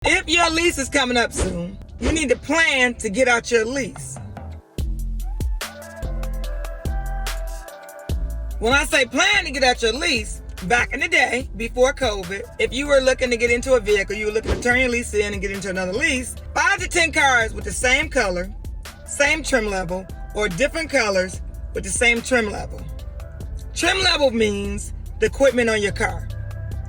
If your lease is coming up soon, you need to plan to get out your lease. When I say plan to get out your lease, back in the day, before COVID, if you were looking to get into a vehicle, you were looking to turn your lease in and get into another lease, 5 to 10 cars with the same color, same trim level, or different colors with the same trim level. Trim level means the equipment on your car,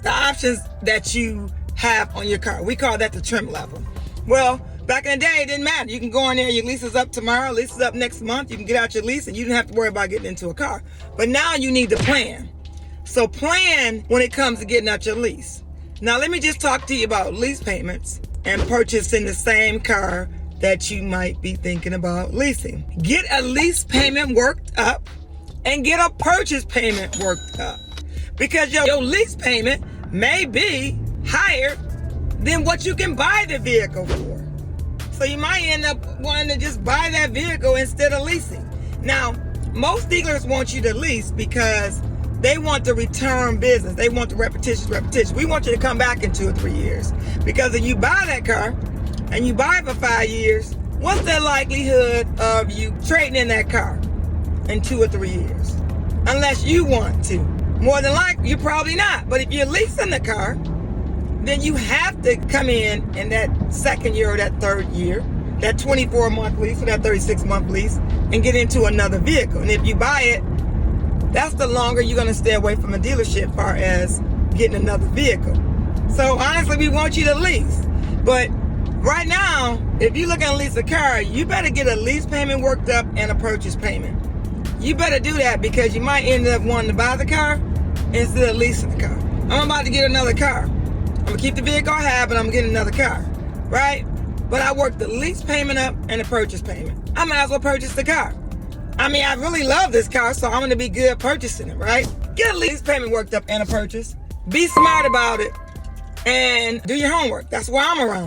the options that you have on your car. We call that the trim level. Well, back in the day, it didn't matter. You can go in there, your lease is up tomorrow, lease is up next month, you can get out your lease and you didn't have to worry about getting into a car. But now you need to plan. So plan when it comes to getting out your lease. Now let me just talk to you about lease payments and purchasing the same car that you might be thinking about leasing. Get a lease payment worked up and get a purchase payment worked up. Because your lease payment may be higher than what you can buy the vehicle for. So you might end up wanting to just buy that vehicle instead of leasing. Now, most dealers want you to lease because they want the return business. They want the repetition. We want you to come back in 2 or 3 years. Because if you buy that car and you buy it for 5 years, what's the likelihood of you trading in that car in 2 or 3 years? Unless you want to. More than likely, you're probably not. But if you're leasing the car, then you have to come in that second year or that third year, that 24-month lease or that 36-month lease, and get into another vehicle. And if you buy it, that's the longer you're going to stay away from a dealership as far as getting another vehicle. So honestly, we want you to lease. But right now, if you're looking to lease a car, you better get a lease payment worked up and a purchase payment. You better do that because you might end up wanting to buy the car instead of leasing the car. I'm about to get another car. I'm going to keep the vehicle I have, but I'm getting another car, right? But I worked the lease payment up and the purchase payment. I might as well purchase the car. I mean, I really love this car, so I'm going to be good purchasing it, right? Get a lease payment worked up and a purchase. Be smart about it and do your homework. That's why I'm around.